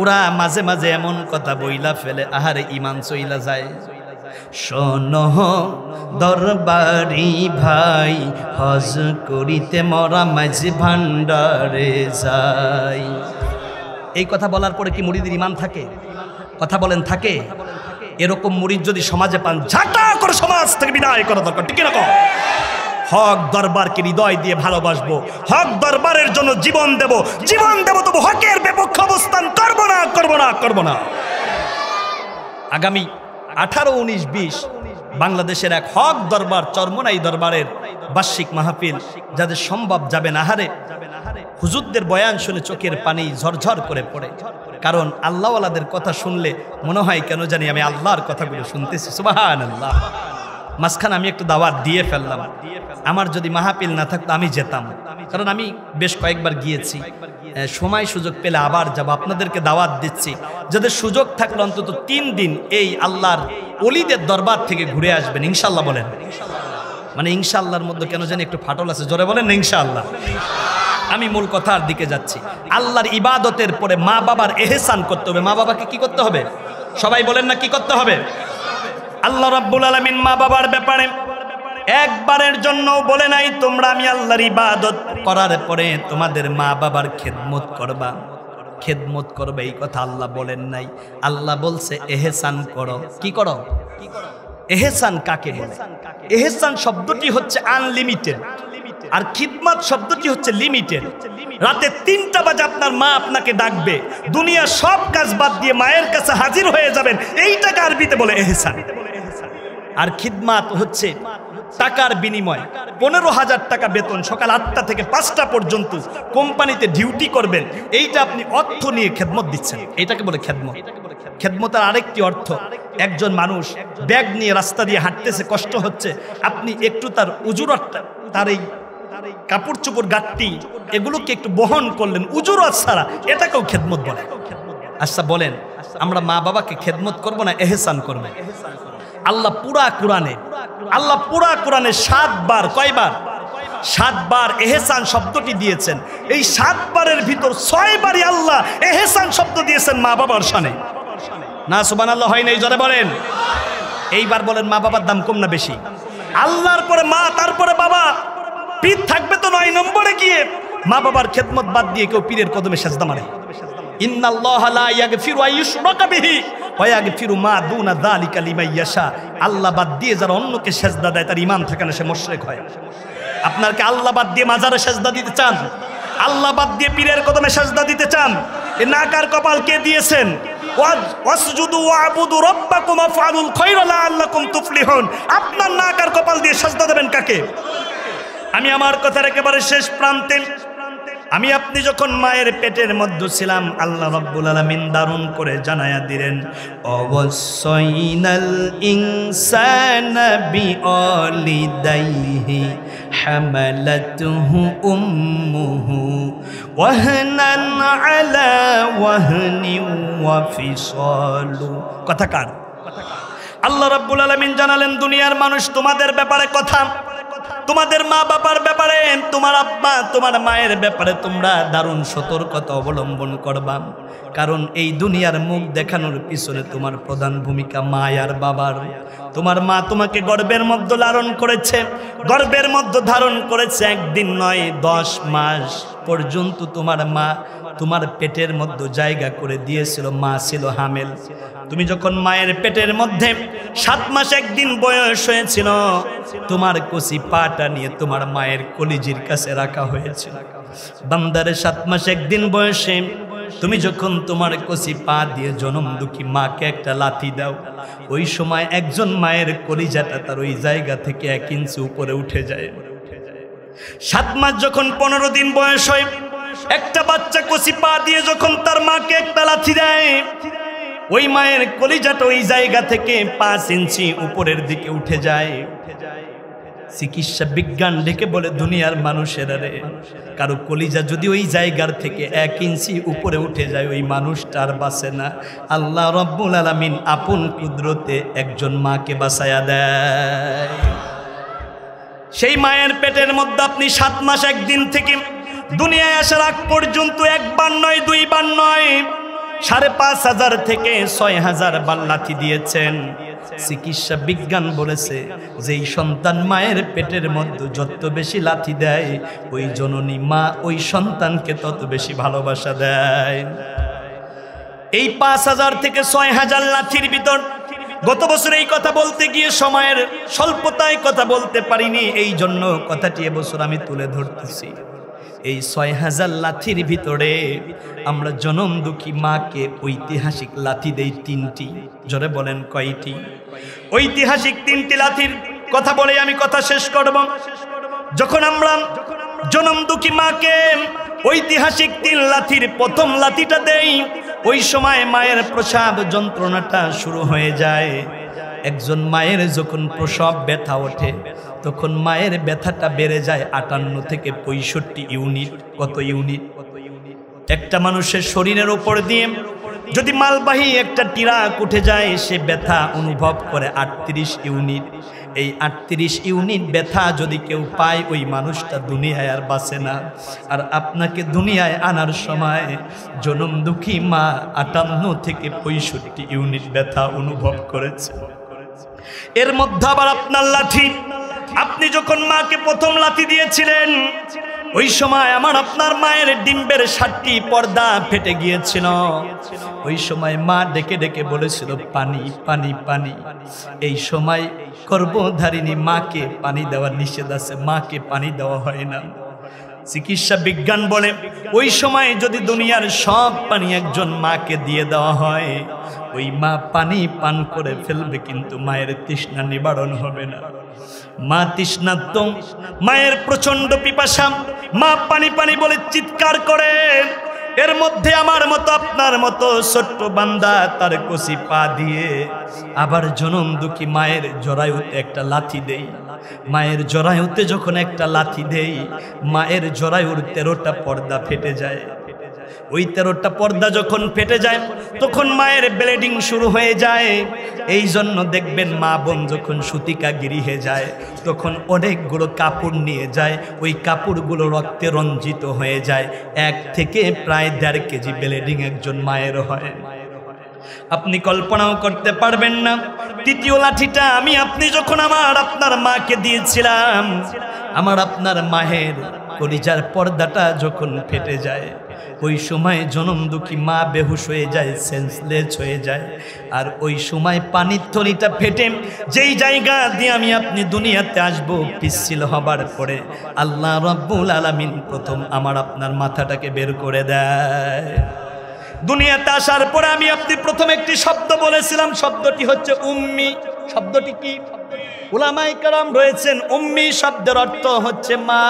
S1: ওরা মাঝে মাঝে এমন কথা বইলা ফেলে আহারে ঈমান চইলা যায়। শোনো দরবারি ভাই, হজ করিতে মরা মাঝি ভান্ডারে যাই। এই কথা বলার পরে কি মুরিদের ঈমান থাকে? কথা বলেন থাকে? এরকম মুরিদ যদি সমাজে পান, ঝাঁটা করে সমাজ থেকে বিদায় করা দরকার, ঠিক না? হক দরবারকে হৃদয় দিয়ে ভালোবাসবো, হক দরবারের জন্য জীবন দেব, জীবন দেব, তবু হকের বিপক্ষে অবস্থান করব না, করব না, করব না। আগামী 18, 19, 20 বাংলাদেশের এক হক দরবার, চরমোনাই দরবারের বার্ষিক মাহফিল, যাদের সম্ভব যাবেন। আহারে হুজুরদের বয়ান শুনে চোখের পানি ঝরঝর করে পড়ে, কারণ আল্লাহওয়ালাদের কথা শুনলে মনে হয় কেন জানি আমি আল্লাহর কথাগুলো শুনতেছি। সুবহানাল্লাহ। মাঝখানে আমি একটু দাওয়াত দিয়ে ফেললাম, আমার যদি মাহফিল না থাকতো আমি যেতাম, কারণ আমি বেশ কয়েকবার গিয়েছি। সময় সুযোগ পেলে আবার যাব, আপনাদেরকে দাওয়াত দিচ্ছি, যাদের সুযোগ থাকলে অন্তত 3 দিন এই আল্লাহর ওলিদের দরবার থেকে ঘুরে আসবেন ইনশাআল্লাহ। বলেন মানে ইনশাআল্লাহর মধ্যে কেন জানি একটু ফাটল আছে, জোরে বলেন না ইনশাআল্লাহ। আমি মূল কথার দিকে যাচ্ছি। আল্লাহর ইবাদতের পরে মা বাবার এহসান করতে হবে। মা বাবাকে কি করতে হবে? সবাই বলেন না কি করতে হবে? আল্লাহ রাব্বুল আলামিন মা বাবার ব্যাপারে একবারের জন্য বলে নাই তোমরা আমি আল্লাহর ইবাদত করার পরে তোমাদের মা বাবার খেদমত করবা, খেদমত করবে, এই কথা আল্লাহ বলেন নাই। আল্লাহ বলছে এহসান করো। কি করো? এহসান কাকে বলে? এহসান শব্দটি হচ্ছে আনলিমিটেড, আর খিদমত শব্দটি হচ্ছে লিমিটেড। রাতে 3টা বাজে আপনার মা আপনাকে ডাকবে, দুনিয়ার সব কাজ বাদ দিয়ে মায়ের কাছে হাজির হয়ে যাবেন, এইটাকে আরবিতে বলে এহসান। আর খিদমত হচ্ছে টাকার বিনিময় 15,000 টাকা বেতন, সকাল 8টা থেকে 5টা পর্যন্ত কোম্পানিতে ডিউটি করবেন, এইটা আপনি অর্থ নিয়ে খেদমত দিচ্ছেন, এটাকে বলে খেদমত। খেদমতের আরেকটি অর্থ, একজন মানুষ ব্যাগ নিয়ে রাস্তা দিয়ে হাঁটতেছে, কষ্ট হচ্ছে, আপনি একটু তার উজুরতটা, তার এই কাপড় চোপড় গাঁটটি এগুলোকে একটু বহন করলেন উজুরত ছাড়া, এটাকেও খেদমত বলে। আচ্ছা বলেন, আমরা মা বাবাকে খেদমত করব না এহসান করব? আল্লাহ পুরা কোরআনে 7 বার, কয়বার? 7 বার এহসান শব্দটি দিয়েছেন। এই 7 বারের ভিতর 6 বারই আল্লাহ এহসান শব্দ দিয়েছেন মা বাবার শানে। না সুবহানাল্লাহ হয় নাই? জোরে বলেন। এইবার বলেন, মা বাবার দাম কম না বেশি? আল্লাহর পরে মা, তারপরে বাবা। পীর থাকবে তো 9 নম্বরে গিয়ে। মা বাবার খেদমত বাদ দিয়ে কেউ পীরের কদমে সেজদা মারে। ইন্নাল্লাহা লা ইয়াগফিরু আইয়ুশরাকা বিহি ওয়া ইয়াগফিরু মা দুনা যালিকা লিমান ইয়াশা। আল্লাহ বাদ দিয়ে যারা অন্যকে সেজদা দেয় তার ঈমান থাকে না, সে মুশরিক হয়। আপনার কি আল্লাহ বাদ দিয়ে মাজারে সেজদা দিতে চান? আল্লাহ বাদ দিয়ে পীরের কদমে সেজদা দিতে চান? এ নাকার কপাল কে দিয়েছেন? ওয়াসজুদু ওয়াবুদু রাব্বাকুম ওয়াফআলুল খায়রা লাআল্লাকুম তুফলিহুন। আপনার নাকার কপাল দিয়ে সেজদা দেবেন কাকে? আমি আমার কথার একেবারে শেষ প্রান্তে, আমি আপনি যখন মায়ের পেটের মধ্যে ছিলাম, আল্লাহ রাব্বুল আলামিন দারুণ করে জানায়া দিলেন, অবসাইনাল ইনসানা বিওয়ালিদাইহি হামালাতুহু উম্মুহু ওয়াহনান আলা ওয়াহনিন ওয়া ফিসালু। কথা কার? আল্লাহ রাব্বুল আলামিন জানালেন, দুনিয়ার মানুষ তোমাদের ব্যাপারে কথা, তোমাদের মা বাবার ব্যাপারে, তোমার আব্বা তোমার মায়ের ব্যাপারে তোমরা দারুণ সতর্কতা অবলম্বন করবা। কারণ এই দুনিয়ার মুখ দেখানোর পিছনে তোমার প্রধান ভূমিকা মা আর বাবার। তোমার মা তোমাকে গর্ভের মধ্যে লালন করেছে, গর্ভের মধ্যে ধারণ করেছে, একদিন নয় 10 মাস পর্যন্ত তোমার মা তোমার পেটের মধ্যে জায়গা করে দিয়েছিল। মা ছিল হামেল। তুমি যখন মায়ের পেটের মধ্যে 7 মাস 1 দিন বয়স হয়েছিল, তোমার কচি পাটা নিয়ে তোমার মায়ের কলিজির কাছে রাখা হয়েছিল। বান্দারে 7 মাস 1 দিন বয়সে তুমি যখন তোমার কচি পা দিয়ে জনম দুঃখী মাকে একটা লাথি দাও, ওই সময় একজন মায়ের কলিজাটা তার ওই জায়গা থেকে 1 ইঞ্চি উপরে উঠে যায়। 7 মাস যখন 15 দিন বয়স হয়, একটা বাচ্চা কচি পা দিয়ে যখন তার মাকে একটা লাথি দেয়, ওই মায়ের কলিজাটা ওই জায়গা থেকে 5 ইঞ্চি উপরের দিকে উঠে যায়। চিকিৎসা বিজ্ঞান ডেকে বলে, দুনিয়ার মানুষেরা রে, কারো কলিজা যদি ওই জায়গার থেকে 1 ইঞ্চি উপরে উঠে যায়, ওই মানুষটা আর বাঁচে না। আল্লাহ রাব্বুল আলামিন আপন কুদরতে একজন মাকে বাঁচায়া দেয়। সেই মায়ের পেটের মধ্যে আপনি 7 মাস 1 দিন থেকে দুনিয়ায় আসার আগ পর্যন্ত 1 বার নয় 2 বার নয় 5,500 থেকে 6,000 বার লাথি দিয়েছেন। চিকিৎসা বিজ্ঞান বলেছে, যেই সন্তান মায়ের পেটের মধ্যে যত বেশি লাথি দেয়, ওই জননী মা ওই সন্তানকে তত বেশি ভালোবাসা দেয়। এই 5,000 থেকে 6,000 লাথির ভিতর গত বছর এই কথা বলতে গিয়ে সময়ের স্বল্পতায় কথা বলতে পারিনি, এই জন্য কথাটি এবছর আমি তুলে ধরতেছি। এই 6,000 লাথির ভিতরে আমরা জনম দুঃখী মাকে ঐতিহাসিক লাথি দেই 3টি। জোরে বলেন কয়টি? ঐতিহাসিক 3টি লাথির কথা বলে আমি কথা শেষ করব। যখন আমরা জনম দুঃখী মাকে ঐতিহাসিক 3 লাথির প্রথম লাথিটা দেই, ওই সময় মায়ের প্রসব যন্ত্রণাটা শুরু হয়ে যায়। একজন মায়ের যখন প্রসব ব্যথা ওঠে, তখন মায়ের ব্যথাটা বেড়ে যায় 58 থেকে 65 ইউনিট। কত ইউনিট? একটা মানুষের শরীরের উপর দিয়ে যদি মালবাহী একটা টিরাক উঠে যায়, সে ব্যথা অনুভব করে 38 ইউনিট। এই 38 ইউনিট ব্যথা যদি কেউ পায়, ওই মানুষটা দুনিয়ায় আর বাঁচে না। আর আপনাকে দুনিয়ায় আনার সময় জনম দুঃখী মা 58 থেকে 65 ইউনিট ব্যথা অনুভব করেছে। এর মধ্যে আবার আপনার লাথি, আপনি যখন মাকে প্রথম লাথি দিয়েছিলেন, ওই সময় আমার আপনার মায়ের ডিম্বের 7টি পর্দা ফেটে গিয়েছিল। ওই সময় মা ডেকে ডেকে বলেছিল, পানি পানি পানি। এই সময় গর্ভধারিণী মাকে পানি দেওয়া নিষেধ আছে, মাকে পানি দেওয়া হয় না। চিকিৎসা বিজ্ঞান বলে ওই সময় যদি দুনিয়ার সব পানি একজন মাকে দিয়ে দেওয়া হয়, ওই মা পানি পান করে ফেলবে, কিন্তু মায়ের তৃষ্ণা নিবারণ হবে না। মা তৃষ্ণার্ত, মায়ের প্রচন্ড পিপাসা, মা পানি পানি বলে চিৎকার করে। এর মধ্যে আমার মতো আপনার মতো ছোট্ট বান্দা তার কচি পা দিয়ে আবার জনম দুঃখী মায়ের জরায়ুতে একটা লাথি দেই। মায়ের জরায়ুতে যখন একটা লাথি দেই, মায়ের জরায়ুর 13টা পর্দা ফেটে যায়। ওই 13টা পর্দা যখন ফেটে যায় তখন মায়ের ব্লিডিং শুরু হয়ে যায়। এই জন্য দেখবেন মা বোন যখন সুতিকা গৃহে যায় তখন অনেকগুলো কাপড় নিয়ে যায়, ওই কাপড়গুলো রক্তে রঞ্জিত হয়ে যায়। 1 থেকে প্রায় 1.5 কেজি ব্লিডিং একজন মায়ের হয়। আপনি কল্পনাও করতে পারবেন না। তৃতীয় লাঠিটা আমি আপনি যখন আপনার মাকে দিয়েছিলাম, আপনার মায়ের কলিজার পর্দাটা যখন ফেটে যায়, ওই সময় জনম দুঃখী মা বেহুশ হয়ে যায়, সেন্সলেস হয়ে যায়। আর ওই সময় পানির থলিটা ফেটে যেই জায়গা দিয়ে আমি আপনি দুনিয়াতে আসবো পিচ্ছিল হবার পরে আল্লাহ রাব্বুল আলামিন প্রথম আপনার মাথাটাকে বের করে দেয়। দুনিয়াতে আসার পরে আমি আপনি প্রথম একটি শব্দ বলেছিলাম, শব্দটি হচ্ছে উম্মি। শব্দটি কি? উলামায়ে কেরাম রয়েছেন, উম্মি শব্দের অর্থ হচ্ছে মা।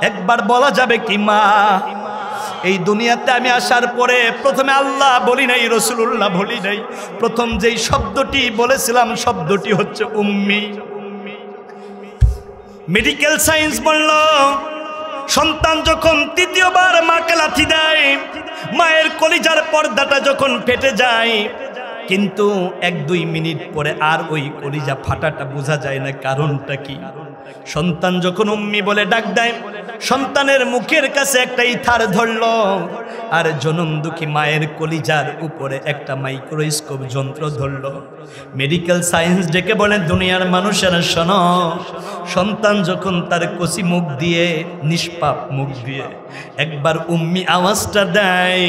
S1: একবার বলা যাবে কি মা? এই দুনিয়াতে আমি আসার পরে প্রথমে আল্লাহ বলি নাই, রাসূলুল্লাহ বলি নাই, প্রথম যেই শব্দটি বলেছিলাম শব্দটি হচ্ছে উম্মি। মেডিকেল সায়েন্স বলল সন্তান যখন তৃতীয়বার মাকে লাথি দেয়, মায়ের কলিজার পর্দাটা যখন ফেটে যায়, কিন্তু 1-2 মিনিট পরে আর ওই কলিজা ফাটাটা বোঝা যায় না। কারণটা কি? সন্তান যখন উম্মি বলে ডাক দেয়, সন্তানের মুখের কাছে একটা ইথার ধরল, আর জনম দুঃখী মায়ের কলিজার উপরে একটা মাইক্রোস্কোপ যন্ত্র ধরল। মেডিকেল সায়েন্স ডেকে বলে দুনিয়ার মানুষেরা শোনো, সন্তান যখন তার কচি মুখ দিয়ে, নিষ্পাপ মুখ দিয়ে একবার উম্মি আওয়াজটা দেয়,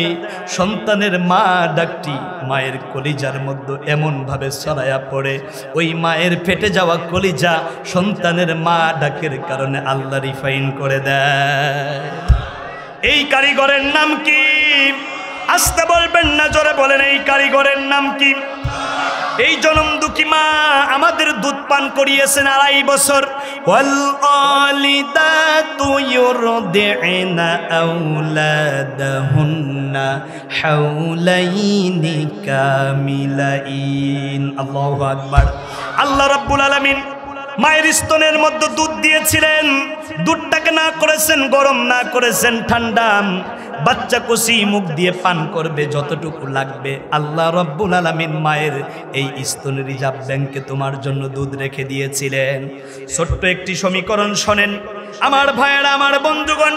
S1: সন্তানের মা ডাকটি মায়ের কলিজার মধ্যে এমন ভাবে ছড়ায়া পড়ে, ওই মায়ের ফেটে যাওয়া কলিজা সন্তানের মা ডাকের কারণে আল্লাহ রিফাইন করে দেয়। এই কারিগরের নাম কি? আস্তে বলবেন না, জোরে বলেন, এই কারিগরের নাম কি? এই জনম দুঃখী মা আমাদের দুধ পান করিয়েছেন 2.5 বছর। ওয়াল ওয়ালিদাতু ইউরদি'না আওলাদাহুন্না হাওলাইনি কামিলাইন। আল্লাহু আকবার। আল্লাহ রাব্বুল আলামিন মায়ের স্তনের মধ্যে দুধ দিয়েছিলেন। দুধটাকে না করেছেন গরম, না করেছেন ঠান্ডা। বাচ্চা কচি মুখ দিয়ে পান করবে যতটুকু লাগবে। আল্লাহ রাব্বুল আলামিন মায়ের এই স্তনের রিজার্ভ ব্যাংকে তোমার জন্য দুধ রেখে দিয়েছিলেন। ছোট্ট একটি সমীকরণ শোনেন আমার ভাইয়েরা, আমার বন্ধুগণ।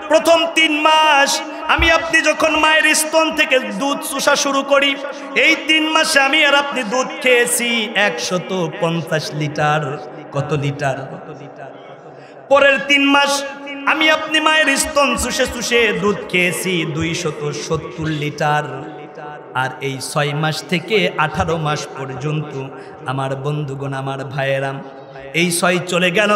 S1: প্রথম 3 মাস আমি আপনি যখন মায়ের স্তন থেকে দুধ চুষা শুরু করি, এই 3 মাসে আমি আর আপনি দুধ খেয়েছি 150 লিটার। কত লিটার? পরের 3 মাস আমি আপনি মায়ের স্তন চুষে চুষে দুধ খেয়েছি 270 লিটার। আর এই 6 মাস থেকে 18 মাস পর্যন্ত আমার বন্ধুগণ, আমার ভাইয়েরা, এই 6 চলে গেল,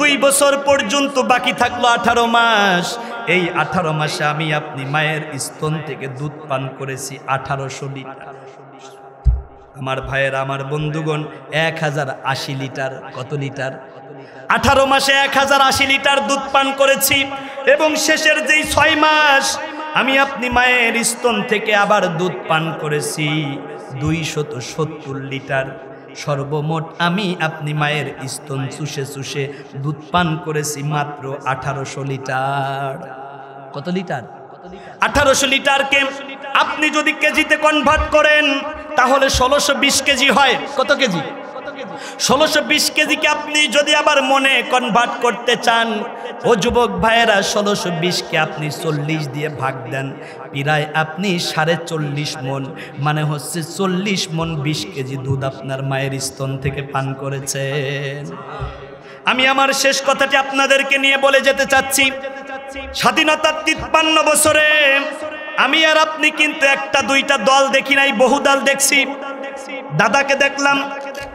S1: 2 বছর পর্যন্ত বাকি থাকলো 18 মাস। এই 18 মাসে আমি আপনি মায়ের স্তন থেকে দুধ পান করেছি 1800 লিটার। আমার ভাইয়েরা, আমার বন্ধুগণ, 1080 লিটার। কত লিটার? 18 মাসে 1080 লিটার দুধ পান করেছি। এবং শেষের যেই 6 মাস আমি আপনি মায়ের স্তন থেকে আবার দুধ পান করেছি 270 লিটার। সর্বমোট আমি আপনি মায়ের স্তন চুষে চুষে দুধ পান করেছি মাত্র 1800 লিটার। কত লিটার? 1800 লিটারকে আপনি যদি কেজিতে কনভার্ট করেন তাহলে 1620 কেজি হয়। কত কেজি? 1620 কেজিকে আপনি যদি আবার মনে কনভার্ট করতে চান, ও যুবক ভাইয়েরা, 1620কে আপনি 40 দিয়ে ভাগ দেন, প্রায় আপনি 40.5 মণ, মানে হচ্ছে 40 মণ 20 কেজি দুধ আপনার মায়ের স্তন থেকে পান করেছেন। আমি আমার শেষ কথাটি আপনাদেরকে নিয়ে বলে যেতে চাচ্ছি, স্বাধীনতার 53 বছরে আমি আর আপনি কিন্তু 1টা 2টা দল দেখি নাই, বহু দল দেখছি। দাদাকে দেখলাম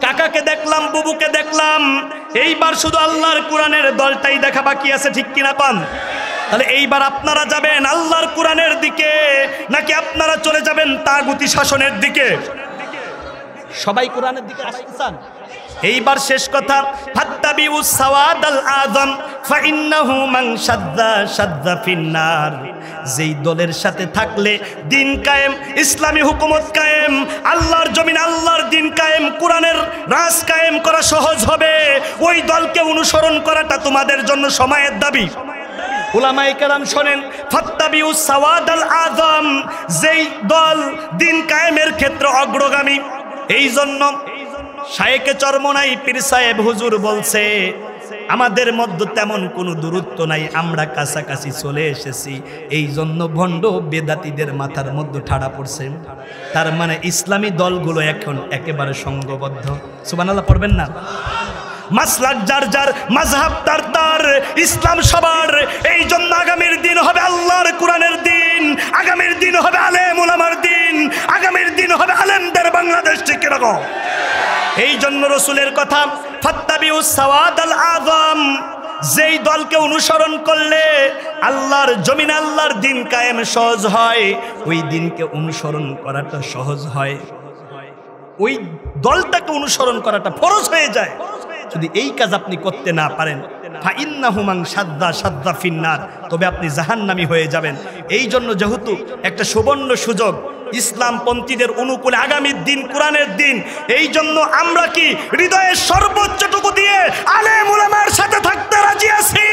S1: কাকাকে দেখলাম, বুবুকে দেখলাম, এইবার শুধু আল্লাহর কোরআনের দলটাই দেখা বাকি আছে, ঠিক কিনা পান? তাহলে এইবার আপনারা যাবেন আল্লাহর কোরআনের দিকে নাকি আপনারা চলে যাবেন তাগুতি শাসনের দিকে? সবাই কোরআনের দিকে আসতে চান। এইবার শেষ কথা, ফাত্তাবিউস সাওয়াদাল আযম ফাইন্নাহু মান শাদ্দা শাদ্দা ফিন্নার। যেই দলের সাথে থাকলে দিন কায়েম, ইসলামী হুকুমত কায়েম, আল্লাহর জমিন আল্লাহর দিন কায়েম, কোরআনের রাজ কায়েম করা সহজ হবে, ওই দলকে অনুসরণ করাটা তোমাদের জন্য সময়ের দাবি। উলামায়ে কেরাম শোনেন, ফাত্তাবিউস সাওয়াদাল আযম, যেই দল দিন কায়েমের ক্ষেত্রে অগ্রগামী। এই জন্য শায়েখে চরমনাই পীর সাহেব হুজুর বলছে, আমাদের মধ্যে তেমন কোনো দূরত্ব নাই, আমরা কাছাকাছি চলে এসেছি। এই জন্য ভণ্ড বেদাতীদের মাথার মধ্যে ঠাড়া পড়ছে। তার মানে ইসলামী দলগুলো এখন একেবারে সংঘবদ্ধ। সুবহানাল্লাহ পড়বেন না? মাসলাক যার যার, মাযহাব তার তার, ইসলাম সবার। এই জন্য আগামীর দিন হবে আল্লাহর কোরআনের দিন, আগামীর দিন হবে আলেম উলামার দিন, আগামীর দিন হবে আলেমদের বাংলাদেশ, ঠিক এরকম। এই জন্য রসুলের কথা, ফাত্তাবিউস সাওয়াদাল আযম, যেই দলকে অনুসরণ করলে আল্লাহর জমিন আল্লাহর দিন কায়েম সহজ হয়, ওই দিনকে অনুসরণ করাটা সহজ হয়, ওই দলটাকে অনুসরণ করাটা ফরজ হয়ে যায়। যদি এই কাজ আপনি করতে না পারেন, ফাইন্নাহু মান শাদ্দা শাদ্দা ফিন্নার, তবে আপনি জাহান্নামী হয়ে যাবেন। এই জন্য যেহেতু একটা সুবর্ণ সুযোগ ইসলামপন্থীদের অনুকূলে আগামীর দিন কোরআনের দিন, এই জন্য আমরা কি হৃদয়ের সর্বোচ্চটুকু দিয়ে আলেম উলামার সাথে থাকতে রাজি আছি?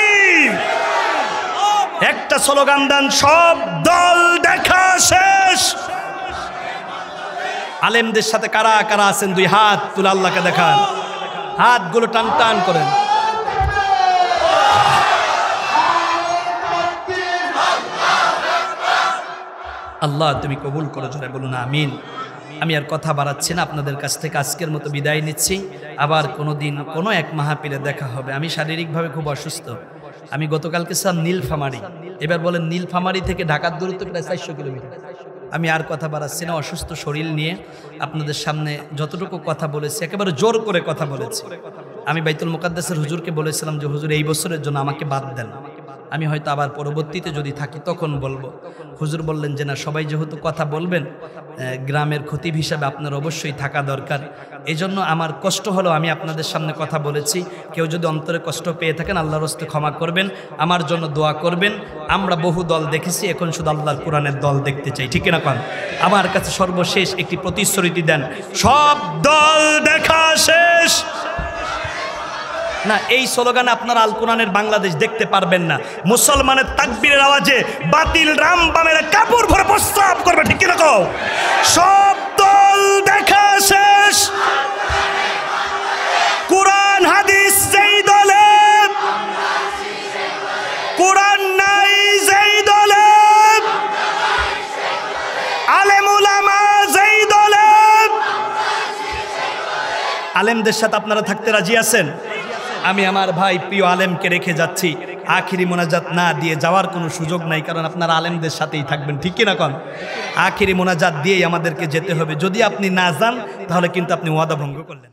S1: একটা স্লোগান দেন, সব দল দেখা শেষ। আলেমদের সাথে কারা কারা আছেন? দুই হাত তুলে আল্লাহকে দেখান, হাতগুলো টান টান করেন। আল্লাহ তুমি কবুল করো, জোরে বলুন আমিন। আমি আর কথা বাড়াচ্ছি না, আপনাদের কাছ থেকে আজকের মতো বিদায় নিচ্ছি। আবার কোনো দিন কোনো এক মাহফিলে দেখা হবে। আমি শারীরিকভাবে খুব অসুস্থ। আমি গতকালকে ছিলাম নীলফামারী, এবার বলেন নীলফামারী থেকে ঢাকার দূরত্ব প্রায় 400 কিলোমিটার। আমি আর কথা বাড়াচ্ছি না, অসুস্থ শরীর নিয়ে আপনাদের সামনে যতটুকু কথা বলেছি একেবারে জোর করে কথা বলেছি। আমি বাইতুল মুকাদ্দাসের হুজুরকে বলেছিলাম যে হুজুর এই বছরের জন্য আমাকে বাদ দেন, আমি হয়তো আবার পরবর্তীতে যদি থাকি তখন বলবো। হুজুর বললেন যে না, সবাই যেহেতু কথা বলবেন, গ্রামের খতিব হিসাবে আপনার অবশ্যই থাকা দরকার। এই জন্য আমার কষ্ট হলো, আমি আপনাদের সামনে কথা বলেছি। কেউ যদি অন্তরে কষ্ট পেয়ে থাকেন আল্লাহর হস্তে ক্ষমা করবেন, আমার জন্য দোয়া করবেন। আমরা বহু দল দেখেছি, এখন শুধু আল্লাহর কোরআনের দল দেখতে চাই, ঠিক না? কারণ আমার কাছে সর্বশেষ একটি প্রতিশ্রুতি দেন, সব দল দেখা শেষ না। এই স্লোগানে আপনারা আল কোরআনের বাংলাদেশ দেখতে পারবেন না। মুসলমানের তাকবীরের আওয়াজে বাতিল রাম বামের কাপড় ভরে প্রস্তাব করবে, ঠিক কিনা কও? সব দল দেখা শেষ। কোরআন হাদিস যেই দলে, কোরআন নাই যেই দলে, আলেম উলামা যেই দলে, আলেমদের সাথে আপনারা থাকতে রাজি আছেন? আমি আমার ভাই প্রিয় আলেমকে রেখে যাচ্ছি, আখিরি মোনাজাত না দিয়ে যাওয়ার কোনো সুযোগ নাই, কারণ আপনারা আলেমদের সাথেই থাকবেন, ঠিক কিনা? কন আখিরি মোনাজাত দিয়েই আমাদেরকে যেতে হবে। যদি আপনি না যান তাহলে কিন্তু আপনি ওয়াদা ভঙ্গ করলেন।